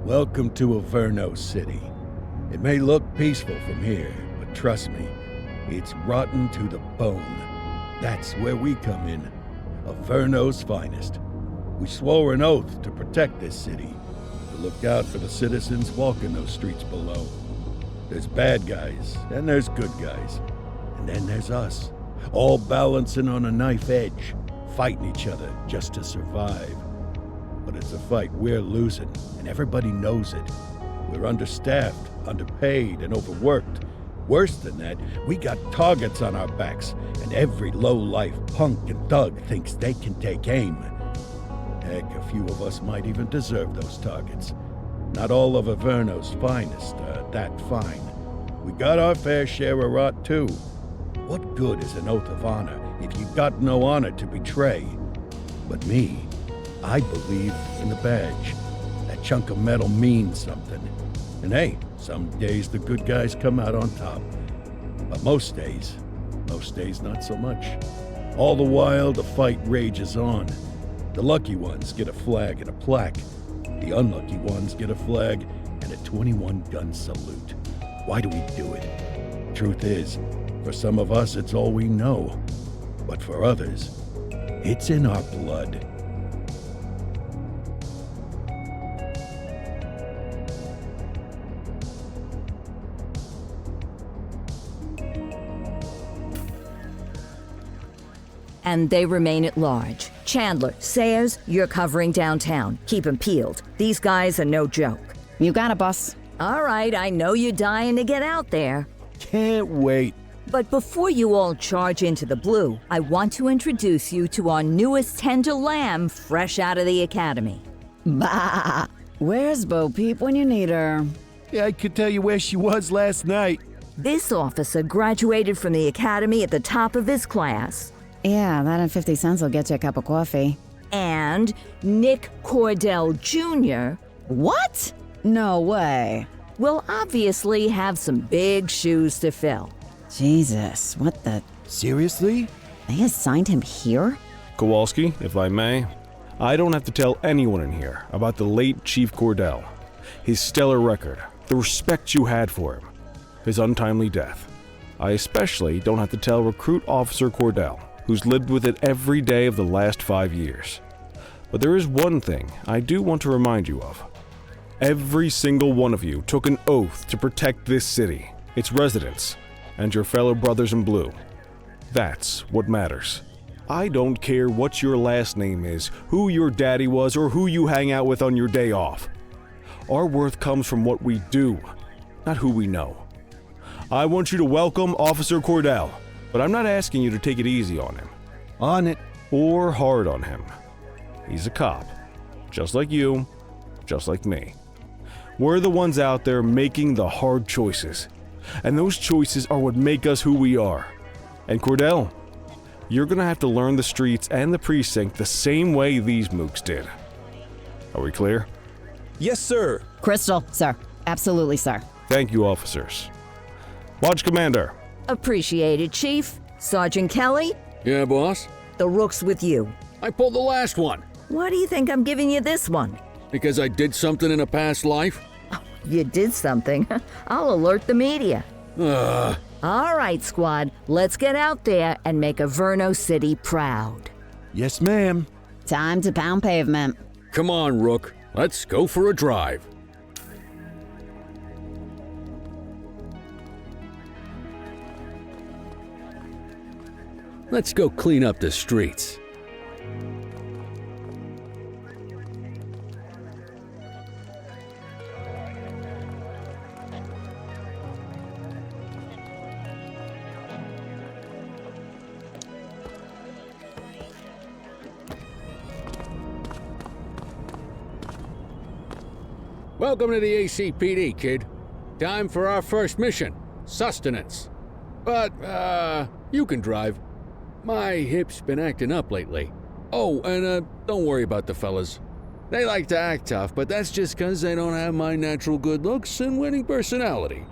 Welcome to Averno City. It may look peaceful from here, but trust me, it's rotten to the bone. That's where we come in. Averno's finest. We swore an oath to protect this city, to look out for the citizens walking those streets below. There's bad guys, and there's good guys. And then there's us, all balancing on a knife edge, fighting each other just to survive. But it's a fight we're losing, and everybody knows it. We're understaffed, underpaid, and overworked. Worse than that, we got targets on our backs, and every low-life punk and thug thinks they can take aim. Heck, a few of us might even deserve those targets. Not all of Averno's finest are that fine. We got our fair share of rot, too. What good is an oath of honor if you got no honor to betray? But me, I believe in the badge. That chunk of metal means something. And hey, some days the good guys come out on top. But most days not so much. All the while, the fight rages on. The lucky ones get a flag and a plaque. The unlucky ones get a flag and a 21-gun salute. Why do we do it? Truth is, for some of us, it's all we know. But for others, it's in our blood. And they remain at large. Chandler, Sayers, you're covering downtown. Keep 'em peeled. These guys are no joke. You got it, boss. All right, I know you're dying to get out there. Can't wait. But before you all charge into the blue, I want to introduce you to our newest tender lamb fresh out of the academy. Bah! Where's Bo Peep when you need her? Yeah, I could tell you where she was last night. This officer graduated from the academy at the top of his class. Yeah, that and 50 cents will get you a cup of coffee. And Nick Cordell Jr. What? No way. will obviously have some big shoes to fill. Jesus, what the... Seriously? They assigned him here? Kowalski, if I may, I don't have to tell anyone in here about the late Chief Cordell, his stellar record, the respect you had for him, his untimely death. I especially don't have to tell Recruit Officer Cordell, who's lived with it every day of the last 5 years. But there is one thing I do want to remind you of. Every single one of you took an oath to protect this city, its residents, and your fellow brothers in blue. That's what matters. I don't care what your last name is, who your daddy was, or who you hang out with on your day off. Our worth comes from what we do, not who we know. I want you to welcome Officer Cordell, but I'm not asking you to take it easy on him. On it. Or hard on him. He's a cop, just like you, just like me. We're the ones out there making the hard choices, and those choices are what make us who we are. And Cordell, you're gonna have to learn the streets and the precinct the same way these mooks did. Are we clear? Yes, sir. Crystal, sir. Absolutely, sir. Thank you, officers. Lodge Commander. Appreciated, Chief. Sergeant Kelly, Yeah, boss? the rook's with you. I pulled the last one. Why do you think I'm giving you this one? Because I did something in a past life? You did something. I'll alert the media. Ugh. All right, squad, let's get out there and make Averno City proud. Yes, ma'am. Time to pound pavement. Come on, Rook. Let's go for a drive. Let's go clean up the streets. Welcome to the ACPD, kid. Time for our first mission, sustenance. But, you can drive. My hip's been acting up lately. Oh, and, don't worry about the fellas. They like to act tough, but that's just 'cause they don't have my natural good looks and winning personality.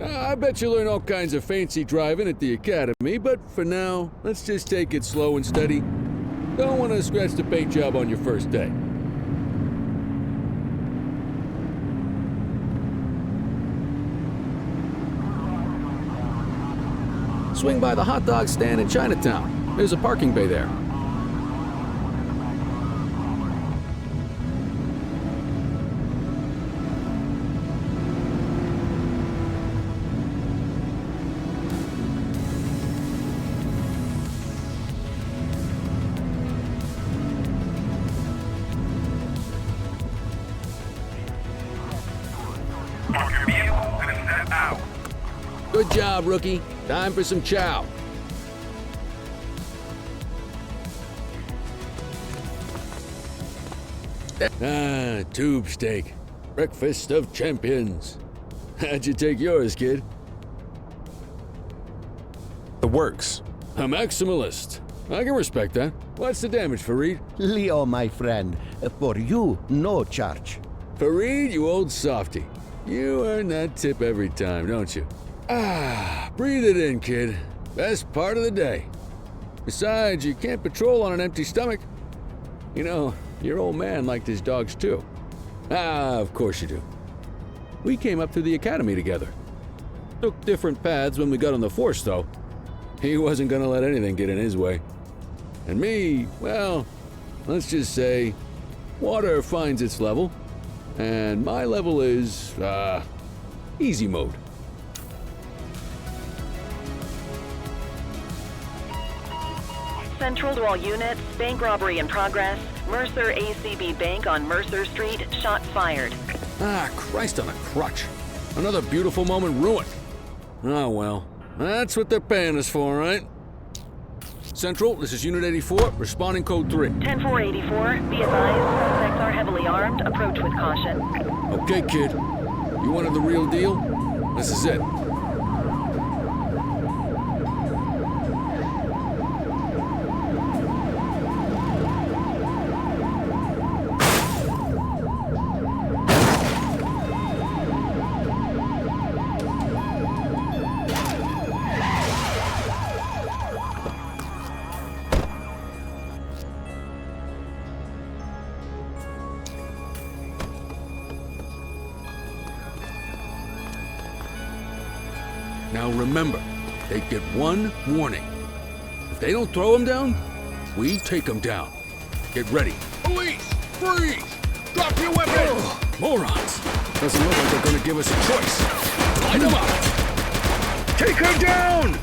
I bet you learn all kinds of fancy driving at the academy, but for now, let's just take it slow and steady. Don't want to scratch the paint job on your first day. Swing by the hot dog stand in Chinatown. There's a parking bay there. Good job, rookie. Time for some chow. Tube steak. Breakfast of champions. How'd you take yours, kid? The works. A maximalist. I can respect that. What's the damage, Fareed? Leo, my friend, for you, no charge. Fareed, you old softy. You earn that tip every time, don't you? Breathe it in, kid. Best part of the day. Besides, you can't patrol on an empty stomach. You know, your old man liked his dogs too. Of course you do. We came up through the academy together. Took different paths when we got on the force, though. He wasn't gonna let anything get in his way. And me, well, let's just say, water finds its level, and my level is, easy mode. Central to all units, bank robbery in progress. Mercer ACB Bank on Mercer Street, shots fired. Christ on a crutch. Another beautiful moment ruined. Oh well, that's what they're paying us for, right? Central, this is Unit 84, responding code 3. 10-484, be advised, suspects are heavily armed, approach with caution. Okay, kid. You wanted the real deal? This is it. Now remember, they get one warning. If they don't throw them down, we take them down. Get ready. Police! Freeze! Drop your weapon! Morons! Doesn't look like they're gonna give us a choice. Light them up! Take her down!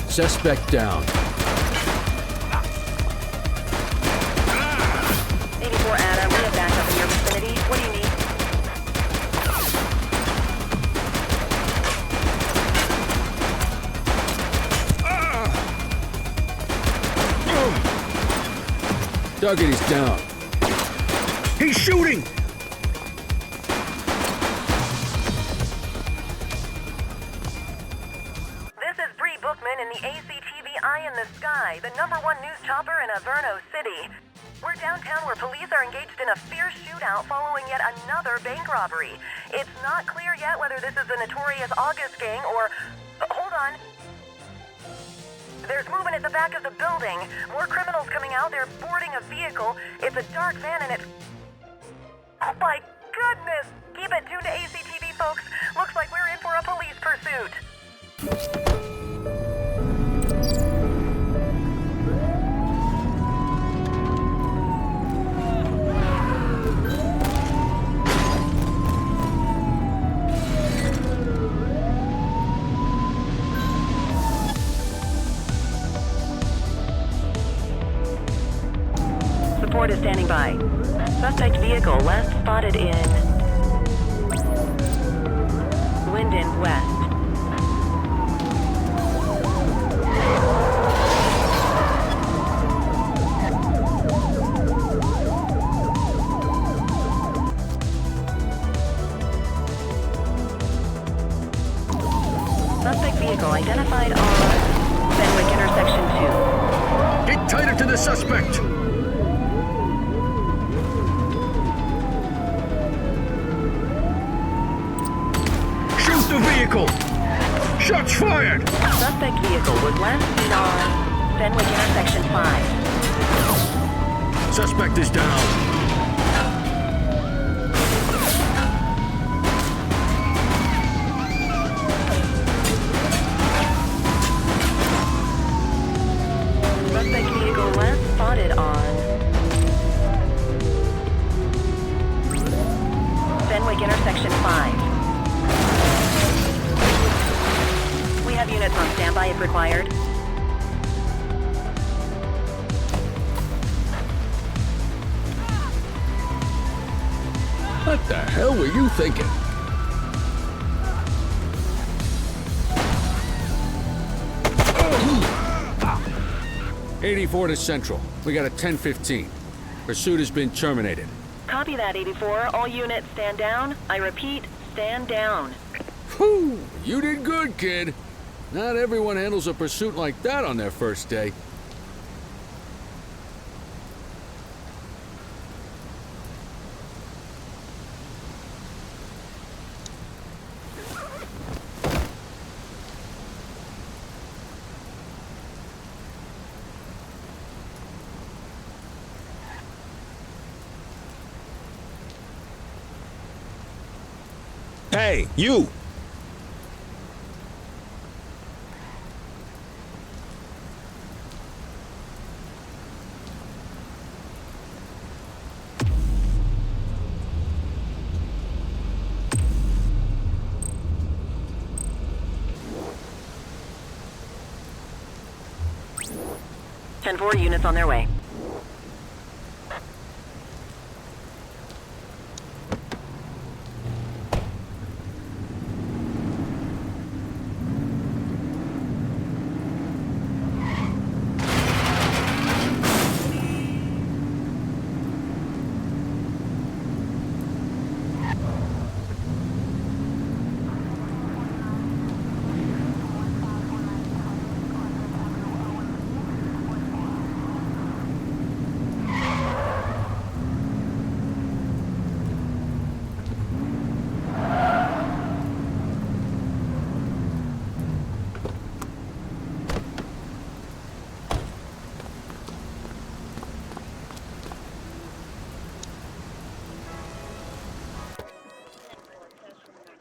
Suspect down. 84 Ada, we have backup in your vicinity. What do you need? Target is down. He's shooting! This is Bree Bookman in the ACTV Eye in the Sky, the #1 news chopper in Averno City. We're downtown where police are engaged in a fierce shootout following yet another bank robbery. It's not clear yet whether this is the notorious August gang or... hold on. There's movement at the back of the building. More criminals coming out. They're boarding a vehicle. It's a dark van and it's... oh my goodness! Keep it tuned to ACTV, folks. Looks like we're in for a police pursuit. Support is standing by. Suspect vehicle last spotted in Linden West. Suspect vehicle identified on Fenwick intersection 2. Get tighter to the suspect! the vehicle! Shots fired! Suspect vehicle was last seen on Fenwick intersection 5. Suspect is down. Suspect vehicle last spotted on Fenwick intersection 5. We have units on standby if required. What the hell were you thinking? Oh. 84 to Central. We got a 10-15. Pursuit has been terminated. Copy that, 84. All units stand down. I repeat, stand down. Whew! You did good, kid. Not everyone handles a pursuit like that on their first day. Hey, you! Ten 4 units on their way.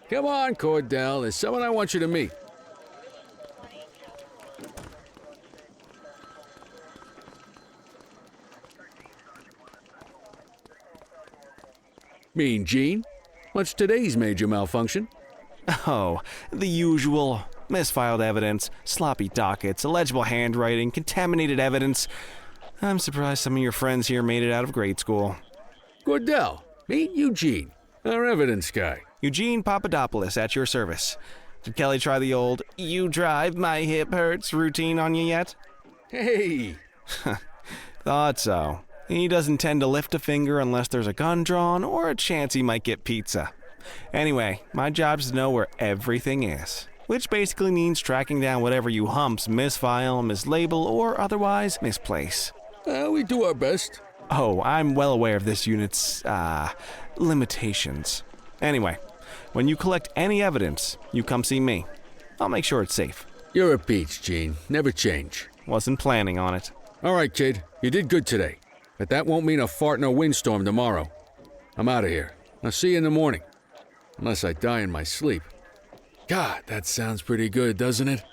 Come on, Cordell. There's someone I want you to meet. Mean Gene? What's today's major malfunction? Oh, the usual. Misfiled evidence, sloppy dockets, illegible handwriting, contaminated evidence. I'm surprised some of your friends here made it out of grade school. Cordell, meet Eugene, our evidence guy. Eugene Papadopoulos at your service. Did Kelly try the old, "you drive, my hip hurts" routine on you yet? Hey! Thought so. He doesn't tend to lift a finger unless there's a gun drawn or a chance he might get pizza. Anyway, my job's to know where everything is, which basically means tracking down whatever you humps misfile, mislabel, or otherwise misplace. We do our best. Oh, I'm well aware of this unit's, limitations. Anyway, when you collect any evidence, you come see me. I'll make sure it's safe. You're a peach, Gene. Never change. Wasn't planning on it. All right, kid. You did good today. But that won't mean a fart in a windstorm tomorrow. I'm out of here. I'll see you in the morning. Unless I die in my sleep. God, that sounds pretty good, doesn't it?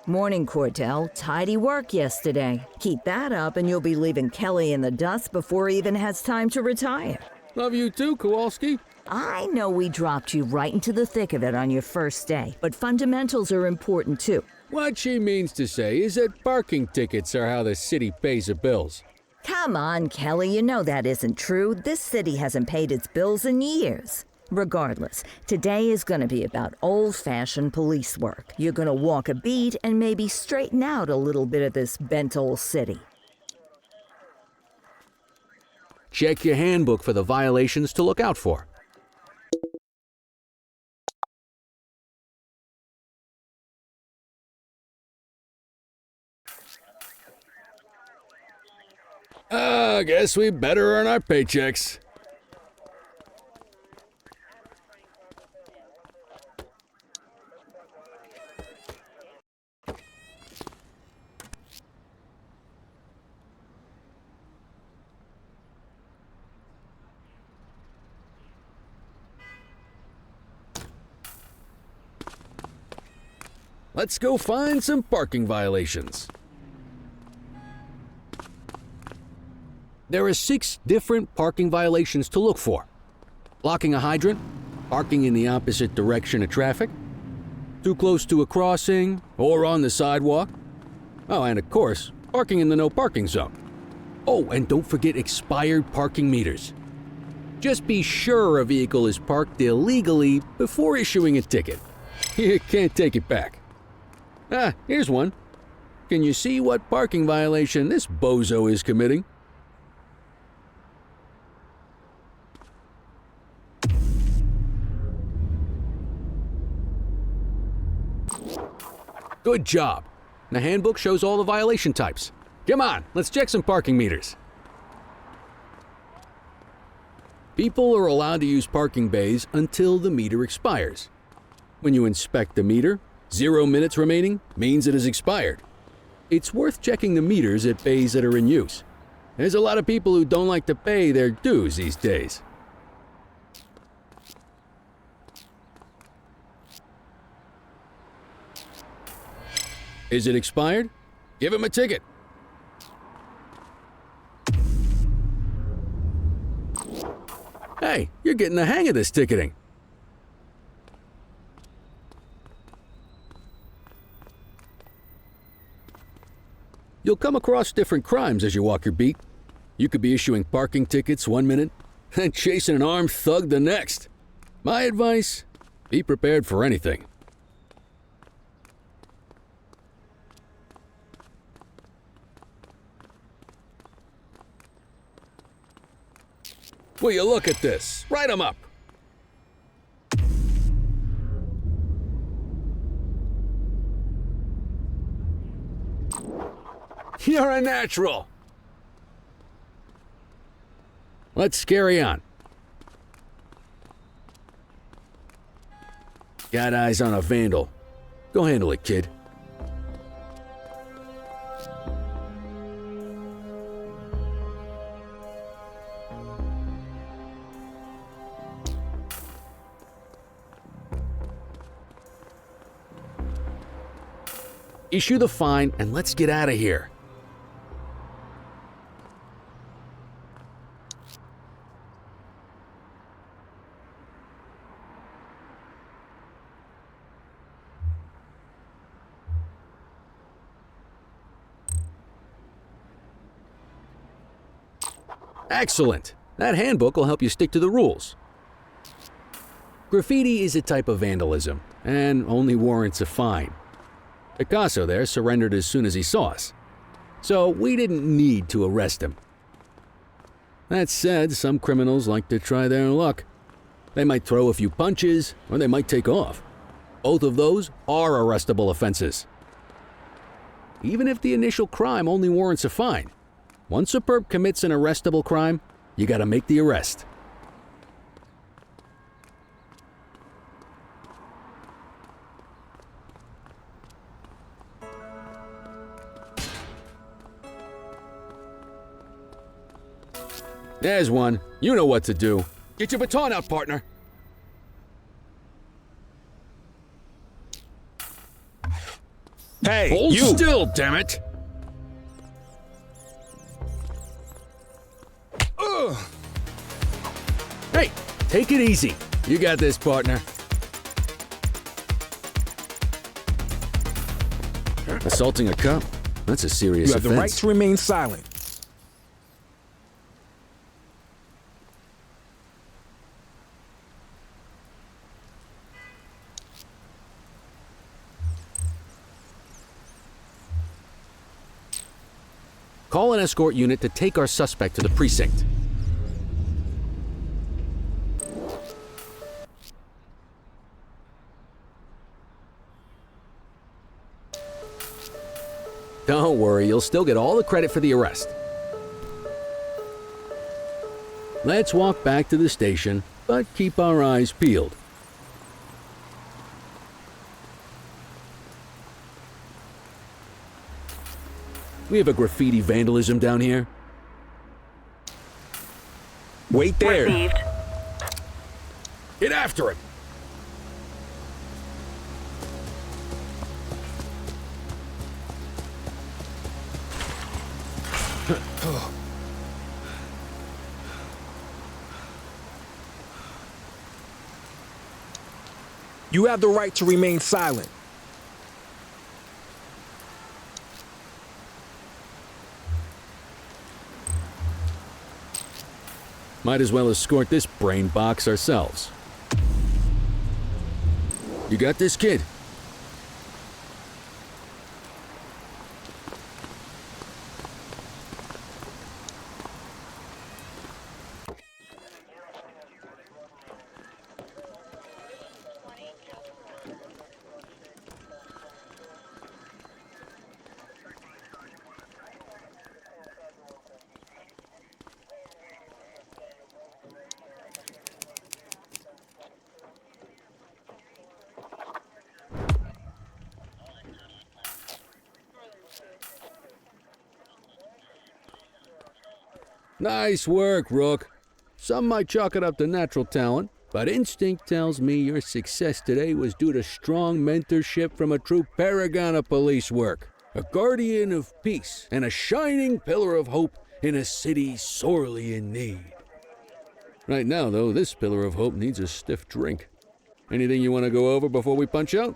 Morning, Cordell. Tidy work yesterday. Keep that up and you'll be leaving Kelly in the dust before he even has time to retire. Love you too, Kowalski. I know we dropped you right into the thick of it on your first day, but fundamentals are important too. What she means to say is that parking tickets are how the city pays the bills. Come on, Kelly, you know that isn't true. This city hasn't paid its bills in years. Regardless, today is gonna be about old-fashioned police work. You're gonna walk a beat and maybe straighten out a little bit of this bent old city. Check your handbook for the violations to look out for. I guess we better earn our paychecks. Let's go find some parking violations. There are 6 different parking violations to look for. Blocking a hydrant, parking in the opposite direction of traffic, too close to a crossing or on the sidewalk. Oh, and of course, parking in the no parking zone. Oh, and don't forget expired parking meters. Just be sure a vehicle is parked illegally before issuing a ticket. You can't take it back. Ah, here's one. Can you see what parking violation this bozo is committing? Good job. The handbook shows all the violation types. Come on, let's check some parking meters. People are allowed to use parking bays until the meter expires. When you inspect the meter, 0 minutes remaining means it has expired. It's worth checking the meters at bays that are in use. There's a lot of people who don't like to pay their dues these days. Is it expired? Give him a ticket. Hey, you're getting the hang of this ticketing. You'll come across different crimes as you walk your beat. You could be issuing parking tickets 1 minute and chasing an armed thug the next. My advice, be prepared for anything. Will you look at this? Write 'em up. You're a natural. Let's carry on. Got eyes on a vandal. Go handle it, kid. Issue the fine and let's get out of here. Excellent. That handbook will help you stick to the rules. Graffiti is a type of vandalism and only warrants a fine. Picasso there surrendered as soon as he saw us, so we didn't need to arrest him. That said, some criminals like to try their luck. They might throw a few punches, or they might take off. Both of those are arrestable offenses. Even if the initial crime only warrants a fine, once a perp commits an arrestable crime, you gotta make the arrest. There's one. You know what to do. Get your baton out, partner. Hey, Hold you! still, damn it! Hey, take it easy. You got this, partner. Assaulting a cop? That's a serious You have offense. the right to remain silent. Call an escort unit to take our suspect to the precinct. Don't worry, you'll still get all the credit for the arrest. Let's walk back to the station, but keep our eyes peeled. We have a graffiti vandalism down here. Wait there. Received. Get after him! You have the right to remain silent. Might as well escort this brain box ourselves. You got this, kid? Nice work, Rook. Some might chalk it up to natural talent, but instinct tells me your success today was due to strong mentorship from a true paragon of police work, a guardian of peace, and a shining pillar of hope in a city sorely in need. Right now, though, this pillar of hope needs a stiff drink. Anything you want to go over before we punch out?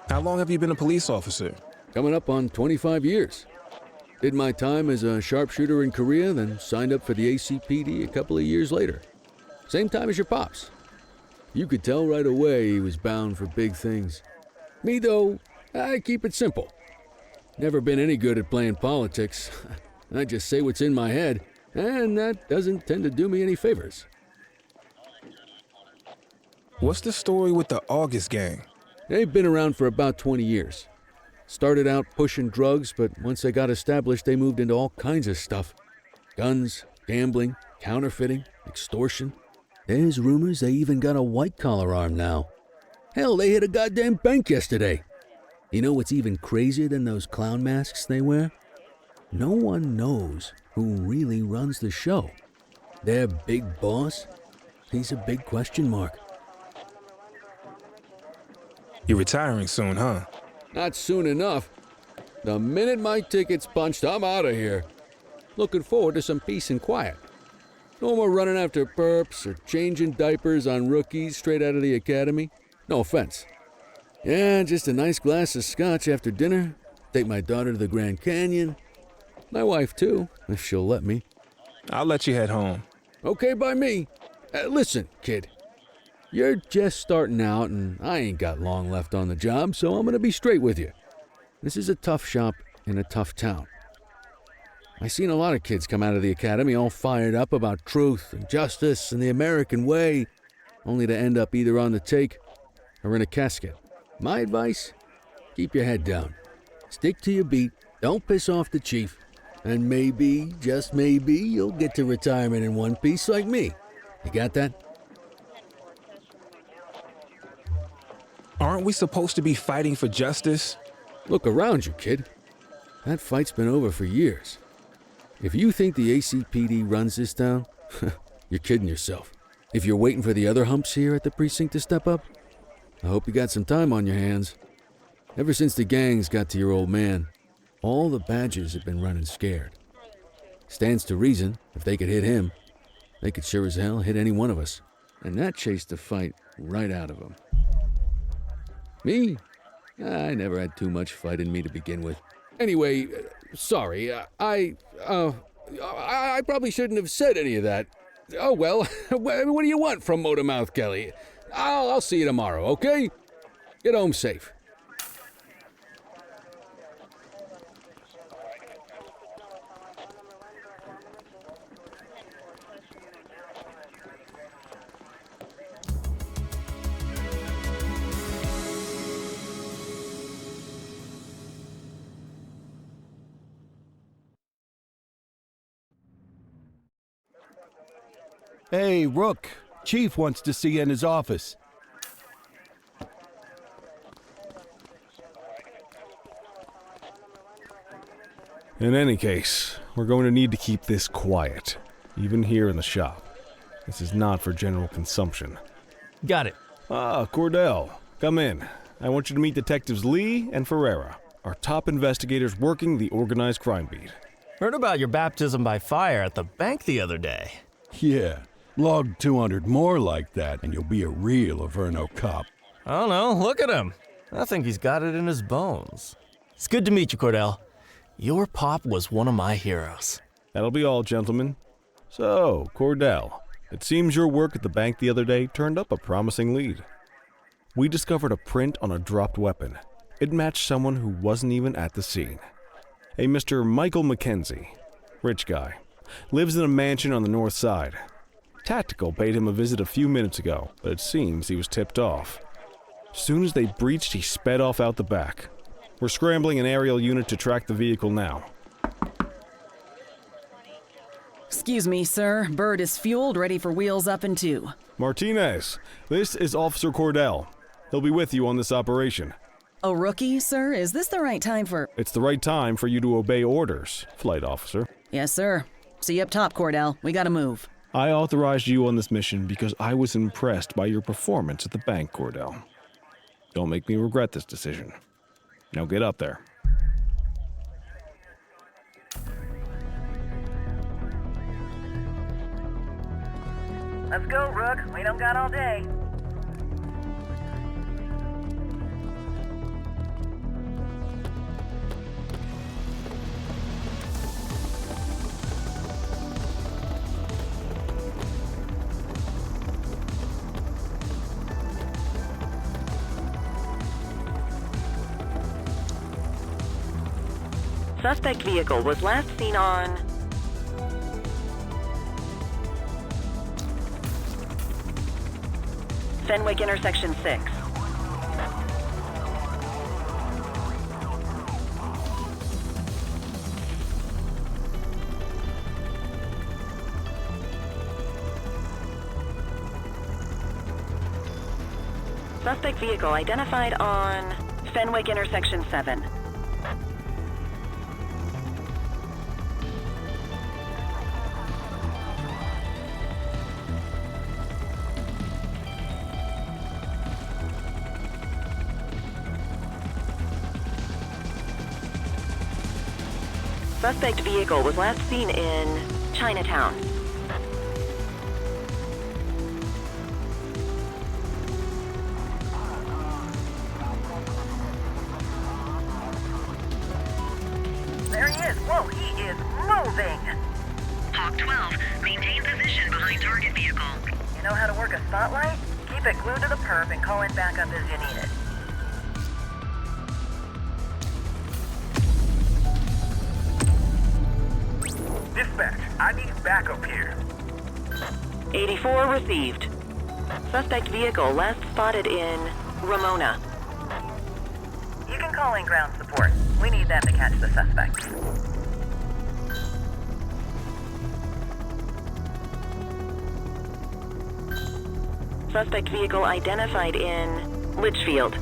How long have you been a police officer? Coming up on 25 years. Did my time as a sharpshooter in Korea, then signed up for the ACPD a couple of years later. Same time as your pops. You could tell right away he was bound for big things. Me, though, I keep it simple. Never been any good at playing politics. I just say what's in my head, and that doesn't tend to do me any favors. What's the story with the August gang? They've been around for about 20 years. Started out pushing drugs, but once they got established, they moved into all kinds of stuff. Guns, gambling, counterfeiting, extortion. There's rumors they even got a white-collar arm now. Hell, they hit a goddamn bank yesterday. You know what's even crazier than those clown masks they wear? No one knows who really runs the show. Their big boss? He's a big question mark. You're retiring soon, huh? Not soon enough. The minute my ticket's punched, I'm out of here. Looking forward to some peace and quiet. No more running after perps or changing diapers on rookies straight out of the academy. No offense. Yeah, just a nice glass of scotch after dinner. Take my daughter to the Grand Canyon. My wife, too, if she'll let me. I'll let you head home. Okay by me. Listen, kid. You're just starting out, and I ain't got long left on the job, so I'm gonna be straight with you. This is a tough shop in a tough town. I seen a lot of kids come out of the academy all fired up about truth and justice and the American way, only to end up either on the take or in a casket. My advice? Keep your head down. Stick to your beat, don't piss off the chief, and maybe, just maybe, you'll get to retirement in one piece like me. You got that? Aren't we supposed to be fighting for justice? Look around you, kid. That fight's been over for years. If you think the ACPD runs this town, you're kidding yourself. If you're waiting for the other humps here at the precinct to step up, I hope you got some time on your hands. Ever since the gangs got to your old man, all the badgers have been running scared. Stands to reason, if they could hit him, they could sure as hell hit any one of us. And that chased the fight right out of them. Me? I never had too much fight in me to begin with. Anyway, sorry, I probably shouldn't have said any of that. Oh well, what do you want from Motormouth Kelly? I'll see you tomorrow, okay? Get home safe. Hey, Rook. Chief wants to see you in his office. In any case, we're going to need to keep this quiet, even here in the shop. This is not for general consumption. Got it. Ah, Cordell, come in. I want you to meet Detectives Lee and Ferreira, our top investigators working the organized crime beat. Heard about your baptism by fire at the bank the other day. Yeah, log 200 more like that and you'll be a real Averno cop. I don't know, look at him. I think he's got it in his bones. It's good to meet you, Cordell. Your pop was one of my heroes. That'll be all, gentlemen. So, Cordell, it seems your work at the bank the other day turned up a promising lead. We discovered a print on a dropped weapon. It matched someone who wasn't even at the scene. A Mr. Michael McKenzie, rich guy, lives in a mansion on the north side. Tactical paid him a visit a few minutes ago, but it seems he was tipped off. Soon as they breached, he sped off out the back. We're scrambling an aerial unit to track the vehicle now. Excuse me, sir. Bird is fueled, ready for wheels up in 2. Martinez, this is Officer Cordell. He'll be with you on this operation. A rookie, sir? Is this the right time for... It's the right time for you to obey orders, flight officer. Yes, sir. See you up top, Cordell. We gotta move. I authorized you on this mission because I was impressed by your performance at the bank, Cordell. Don't make me regret this decision. Now get up there. Let's go, Rook. We don't got all day. Suspect vehicle was last seen on Fenwick intersection 6. Suspect vehicle identified on Fenwick intersection 7. Suspect vehicle was last seen in Chinatown. There he is. Whoa, he is moving. Hawk 12, maintain position behind target vehicle. You know how to work a spotlight? Keep it glued to the perp and call in backup as you need it. Dispatch, I need backup here. 84 received. Suspect vehicle last spotted in Ramona. You can call in ground support. We need them to catch the suspect. Suspect vehicle identified in Litchfield.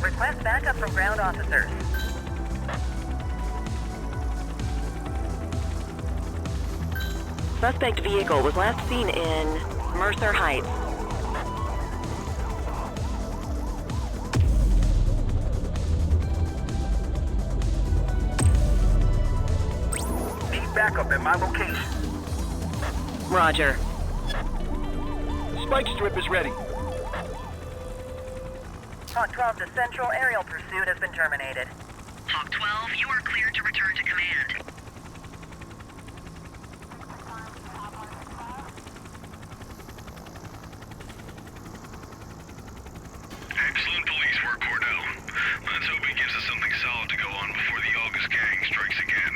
Request backup from ground officers. Suspect vehicle was last seen in Mercer Heights. Need backup at my location. Roger. Spike strip is ready. Hawk 12 to Central, aerial pursuit has been terminated. Hawk 12, you are cleared to return to command. Excellent police work, Cordell. Let's hope it gives us something solid to go on before the August gang strikes again.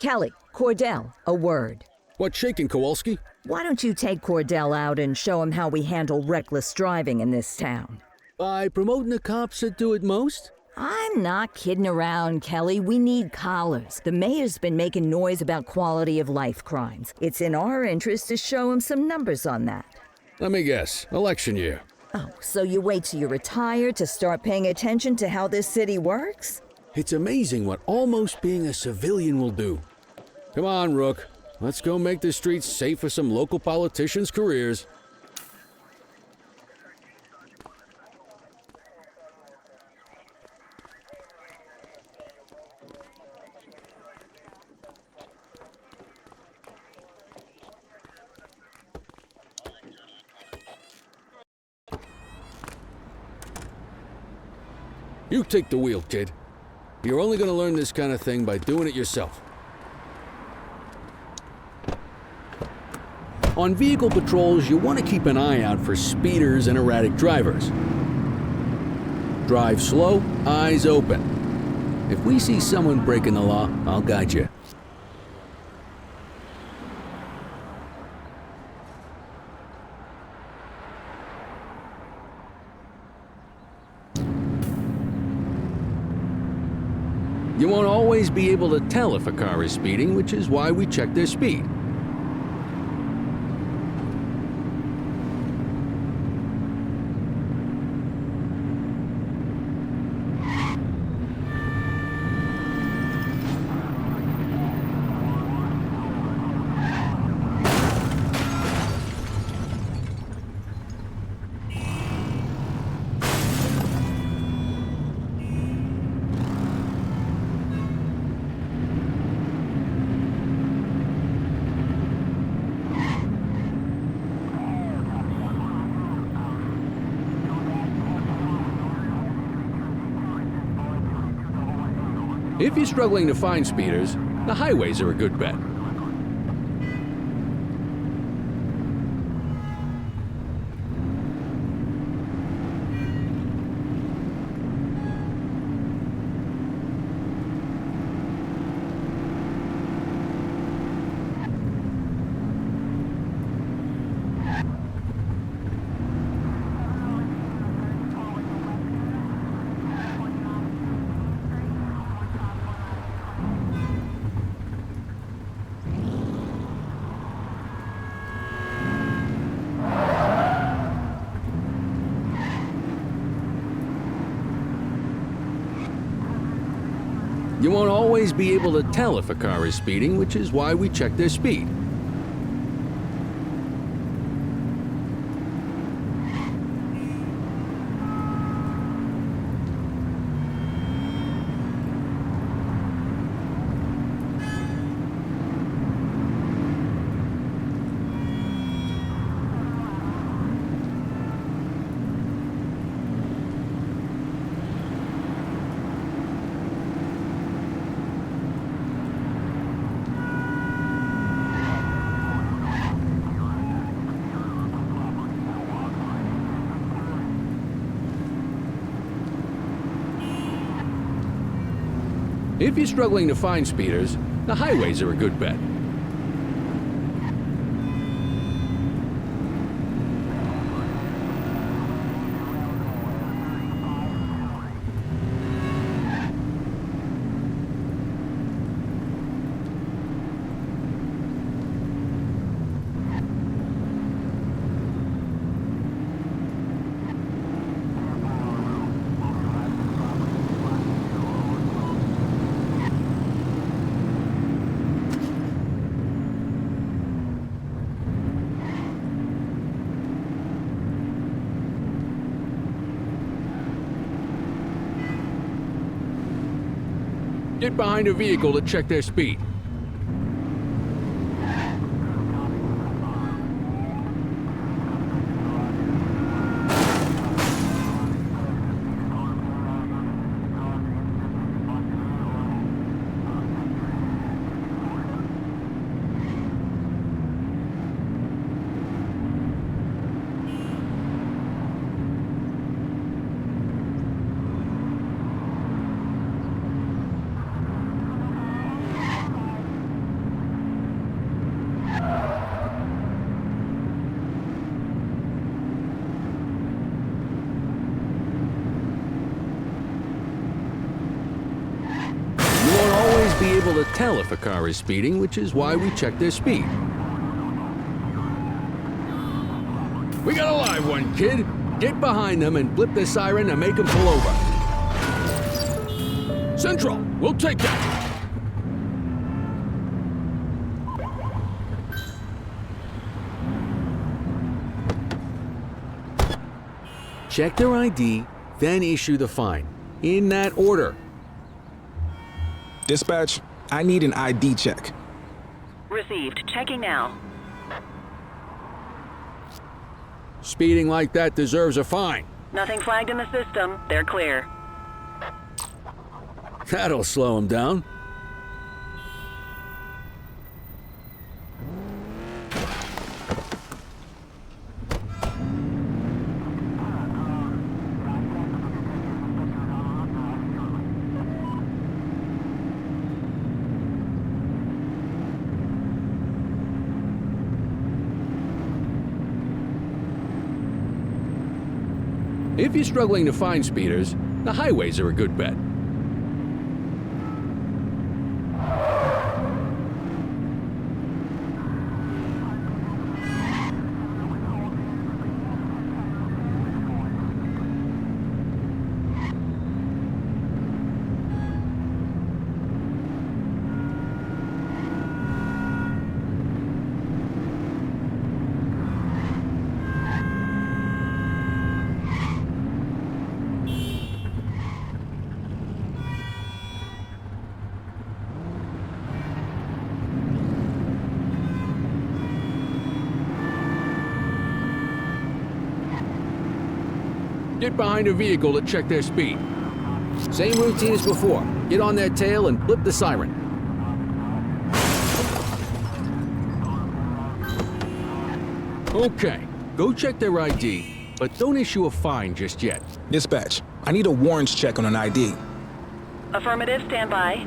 Callie, Cordell, a word. What's shaking, Kowalski? Why don't you take Cordell out and show him how we handle reckless driving in this town? By promoting the cops that do it most? I'm not kidding around, Kelly. We need collars. The mayor's been making noise about quality of life crimes. It's in our interest to show him some numbers on that. Let me guess. Election year. Oh, so you wait till you retire to start paying attention to how this city works? It's amazing what almost being a civilian will do. Come on, Rook. Let's go make the streets safe for some local politicians' careers. You take the wheel, kid. You're only going to learn this kind of thing by doing it yourself. On vehicle patrols, you want to keep an eye out for speeders and erratic drivers. Drive slow, eyes open. If we see someone breaking the law, I'll guide you. You won't always be able to tell if a car is speeding, which is why we check their speed. If you're struggling to find speeders, the highways are a good bet. You won't always be able to tell if a car is speeding, which is why we check their speed. If you're struggling to find speeders, the highways are a good bet. Get behind a vehicle to check their speed. able to tell if a car is speeding, which is why we check their speed. We got a live one, kid. Get behind them and blip the siren and make them pull over. Central, we'll take that. Check their ID, then issue the fine. In that order. Dispatch, I need an ID check. Received. Checking now. Speeding like that deserves a fine. Nothing flagged in the system. They're clear. That'll slow them down. If you're struggling to find speeders, the highways are a good bet. Get behind a vehicle to check their speed. Same routine as before. Get on their tail and blip the siren. Okay, go check their ID, but don't issue a fine just yet. Dispatch, I need a warrants check on an ID. Affirmative, stand by.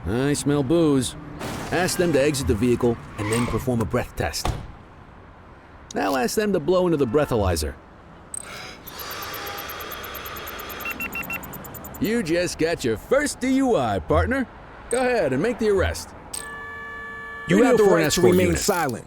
I smell booze. Ask them to exit the vehicle and then perform a breath test. Now ask them to blow into the breathalyzer. You just got your first DUI, partner. Go ahead and make the arrest. You have the for an right to escort remain unit. silent.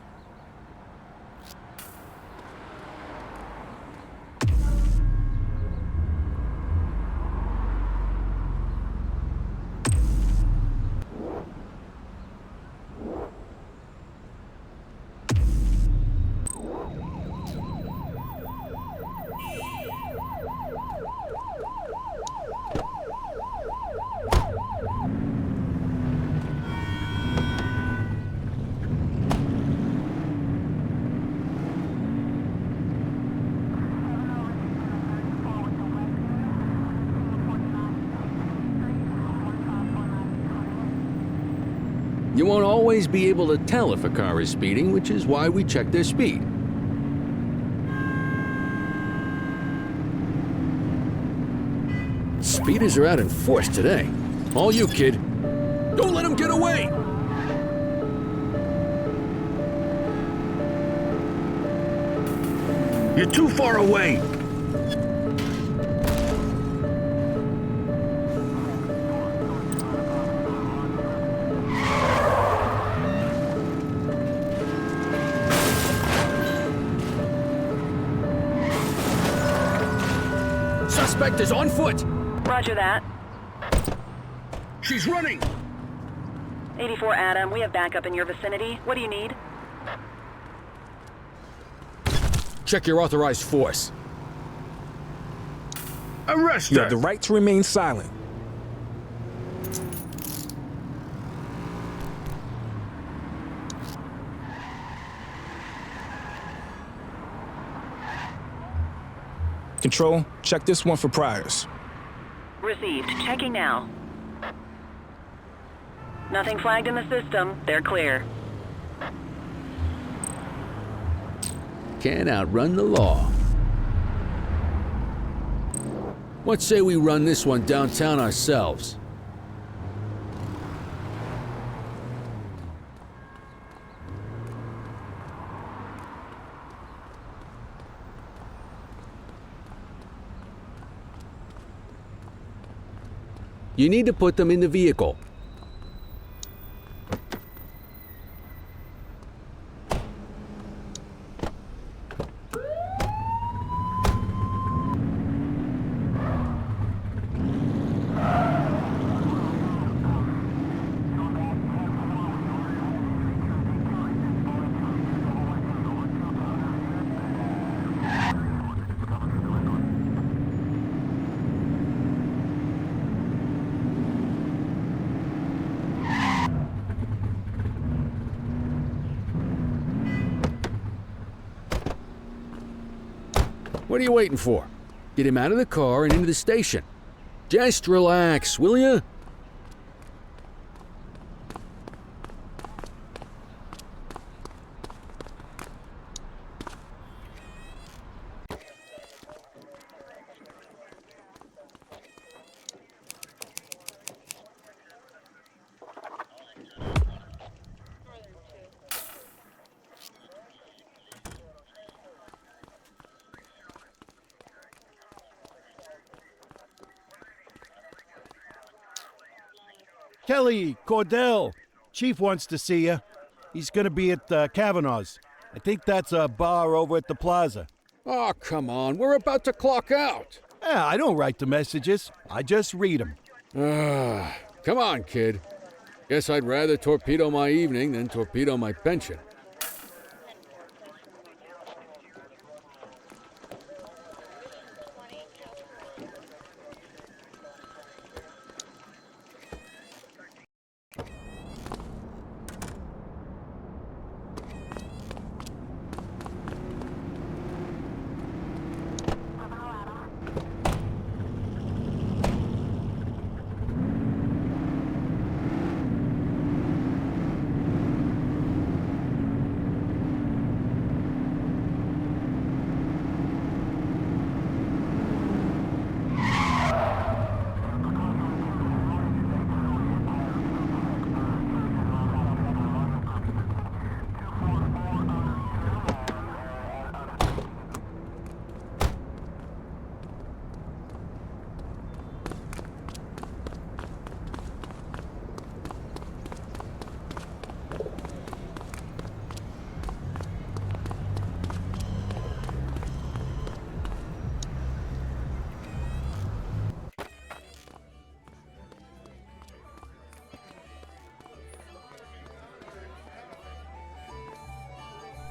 You won't always be able to tell if a car is speeding, which is why we check their speed. Speeders are out in force today. All you, kid. Don't let them get away! You're too far away. Suspect is on foot! Roger that. She's running! 84 Adam, we have backup in your vicinity. What do you need? Check your authorized force. Arrest You her. have the right to remain silent. Control, check this one for priors. Received. Checking now. Nothing flagged in the system. They're clear. Can't outrun the law. What say we run this one downtown ourselves? You need to put them in the vehicle. What are you waiting for? Get him out of the car and into the station. Just relax, will ya? Kelly, Cordell, Chief wants to see you. He's gonna be at Kavanaugh's. I think that's a bar over at the plaza. Oh, come on, we're about to clock out. Yeah, I don't write the messages. I just read them. Come on, kid. Guess I'd rather torpedo my evening than torpedo my pension.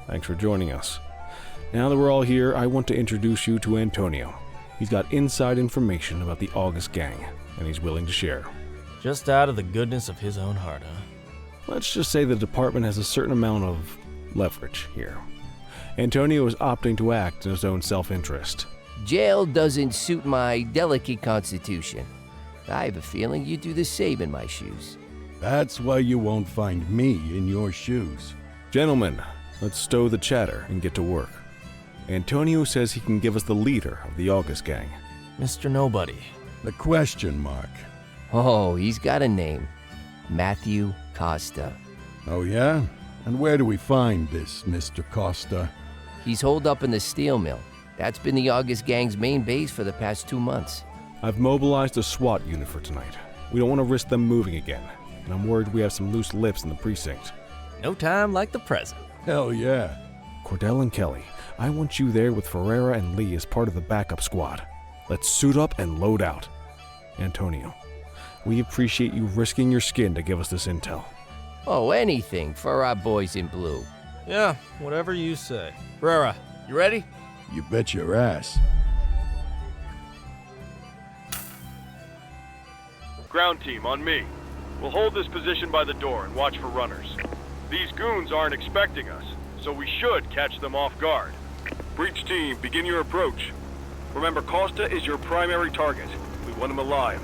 Thanks for joining us. Now that we're all here, I want to introduce you to Antonio. He's got inside information about the August gang, and he's willing to share. Just out of the goodness of his own heart, huh? Let's just say the department has a certain amount of leverage here. Antonio is opting to act in his own self-interest. Jail doesn't suit my delicate constitution. I have a feeling you do the same in my shoes. That's why you won't find me in your shoes. Gentlemen, let's stow the chatter and get to work. Antonio says he can give us the leader of the August gang. Mr. Nobody. The question mark. Oh, he's got a name. Matthew Costa. Oh, yeah? And where do we find this Mr. Costa? He's holed up in the steel mill. That's been the August gang's main base for the past 2 months. I've mobilized a SWAT unit for tonight. We don't want to risk them moving again, and I'm worried we have some loose lips in the precinct. No time like the present. Hell yeah. Cordell and Kelly, I want you there with Ferreira and Lee as part of the backup squad. Let's suit up and load out. Antonio, we appreciate you risking your skin to give us this intel. Oh, anything for our boys in blue. Yeah, whatever you say. Ferreira, you ready? You bet your ass. Ground team, on me. We'll hold this position by the door and watch for runners. These goons aren't expecting us, so we should catch them off guard. Breach team, begin your approach. Remember, Costa is your primary target. We want him alive.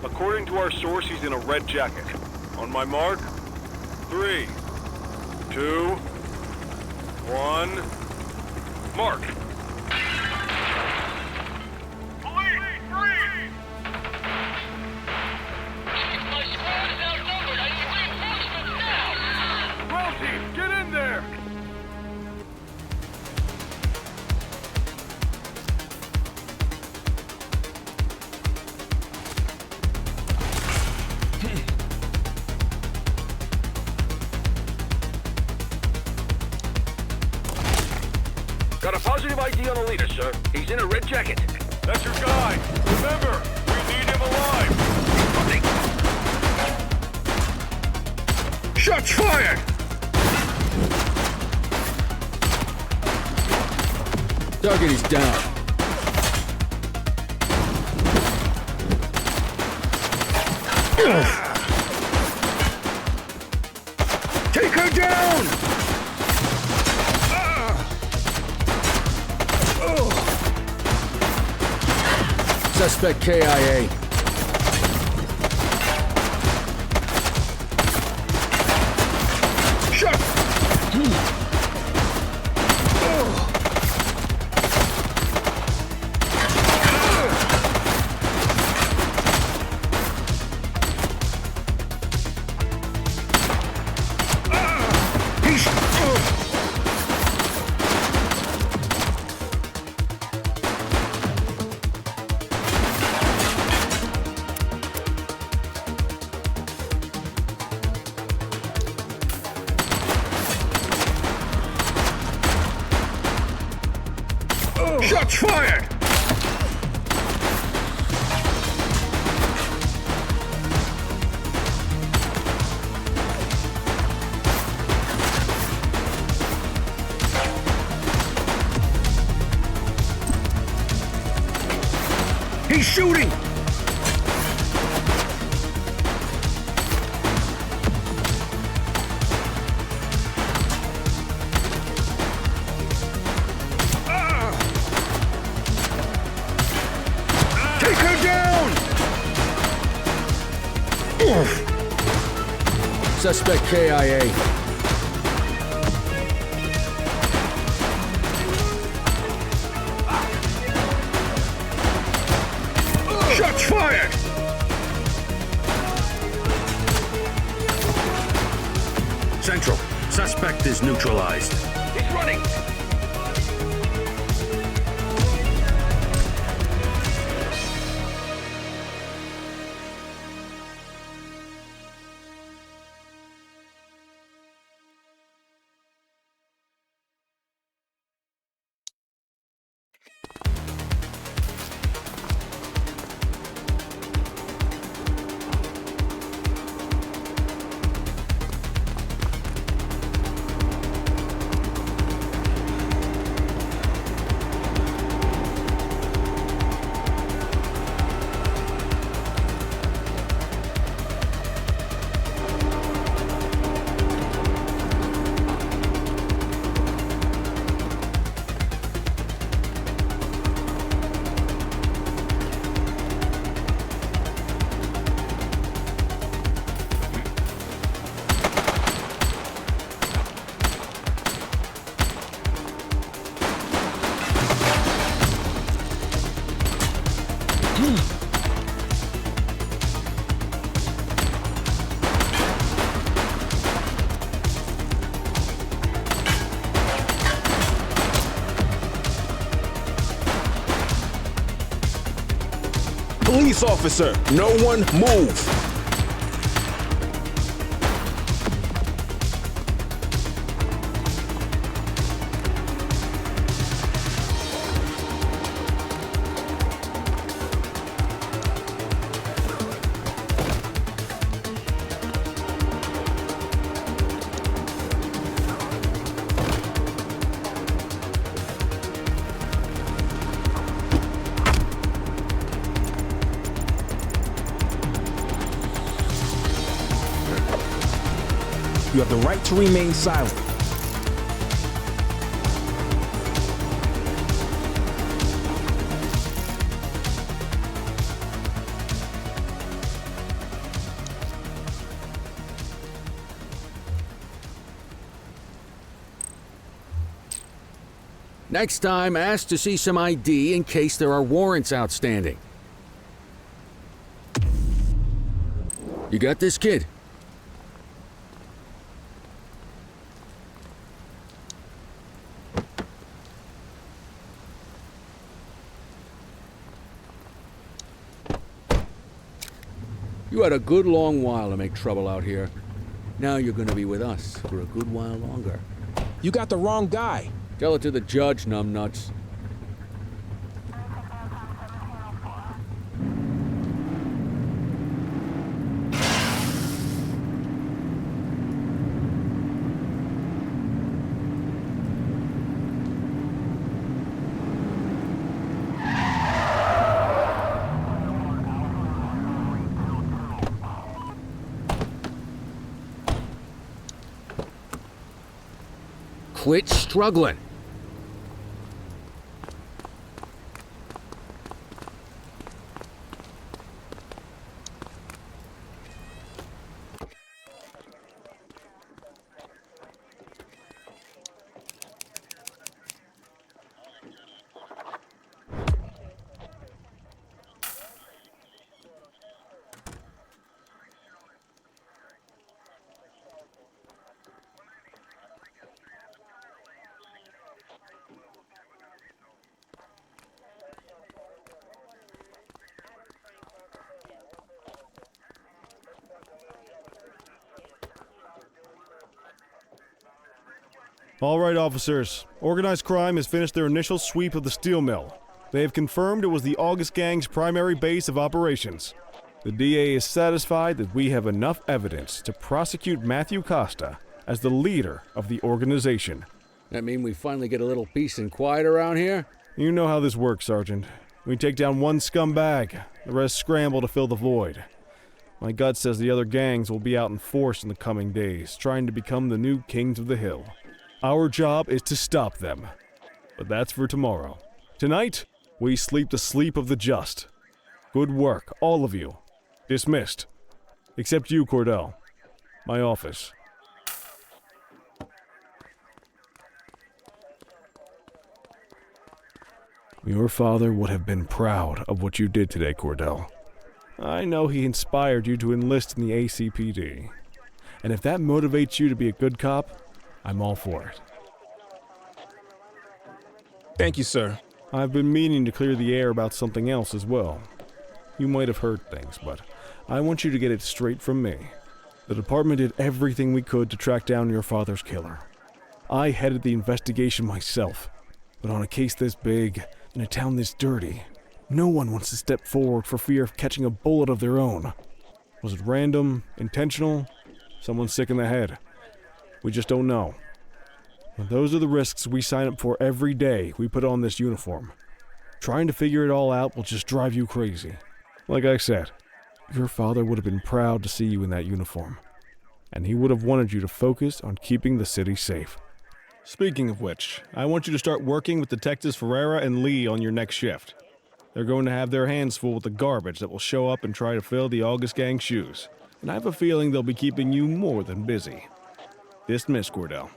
According to our source, he's in a red jacket. On my mark, 3, 2, 1, mark. Get in there! Got a positive ID on the leader, sir. He's in a red jacket. That's your guy. Remember, we need him alive. Shots fired! Target is down. Take her down! Suspect KIA. Shot! Shots fired! He's shooting! Take her down! Suspect KIA. Shots fired! Central, suspect is neutralized. He's running! Police officer, no one move. You have the right to remain silent. Next time, ask to see some ID in case there are warrants outstanding. You got this, kid? You had a good long while to make trouble out here. Now you're gonna be with us for a good while longer. You got the wrong guy. Tell it to the judge, numbnuts. Quit struggling. All right, officers. Organized crime has finished their initial sweep of the steel mill. They have confirmed it was the August Gang's primary base of operations. The DA is satisfied that we have enough evidence to prosecute Matthew Costa as the leader of the organization. That mean we finally get a little peace and quiet around here? You know how this works, Sergeant. We take down one scumbag, the rest scramble to fill the void. My gut says the other gangs will be out in force in the coming days, trying to become the new kings of the hill. Our job is to stop them. But that's for tomorrow. Tonight, we sleep the sleep of the just. Good work, all of you. Dismissed. Except you, Cordell. My office. Your father would have been proud of what you did today, Cordell. I know he inspired you to enlist in the ACPD. And if that motivates you to be a good cop, I'm all for it. Thank you, sir. I've been meaning to clear the air about something else as well. You might have heard things, but I want you to get it straight from me. The department did everything we could to track down your father's killer. I headed the investigation myself, but on a case this big, in a town this dirty, no one wants to step forward for fear of catching a bullet of their own. Was it random, intentional, someone sick in the head? We just don't know. And those are the risks we sign up for every day we put on this uniform. Trying to figure it all out will just drive you crazy. Like I said, your father would have been proud to see you in that uniform. And he would have wanted you to focus on keeping the city safe. Speaking of which, I want you to start working with Detectives Ferreira and Lee on your next shift. They're going to have their hands full with the garbage that will show up and try to fill the August Gang's shoes. And I have a feeling they'll be keeping you more than busy. Dismiss, Cordell.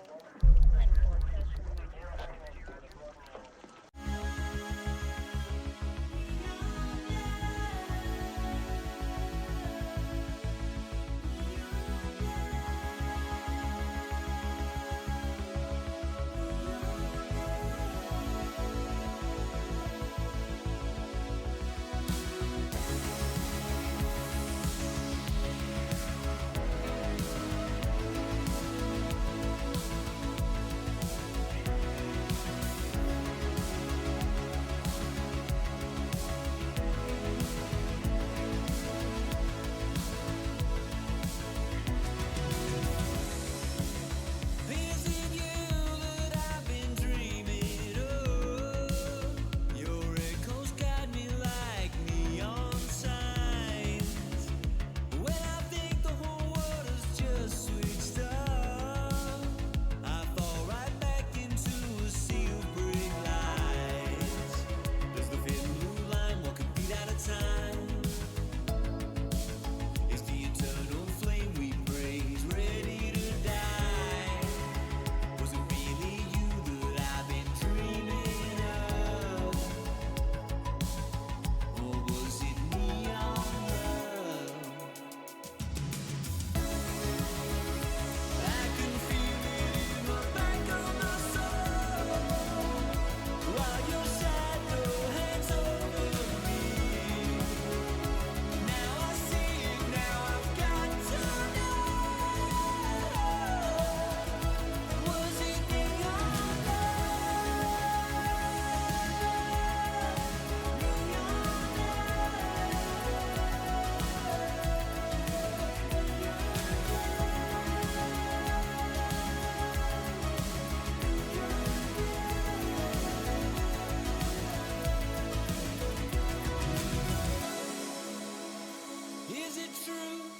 truth?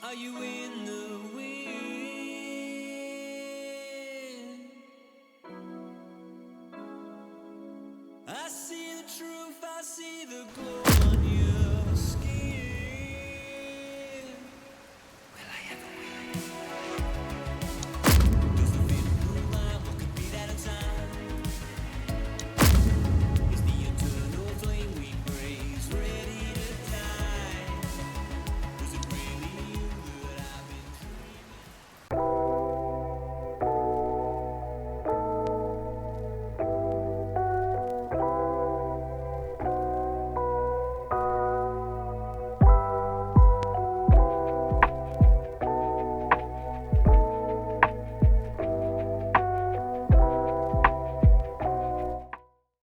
Are you in the wind? I see the truth, I see the glory.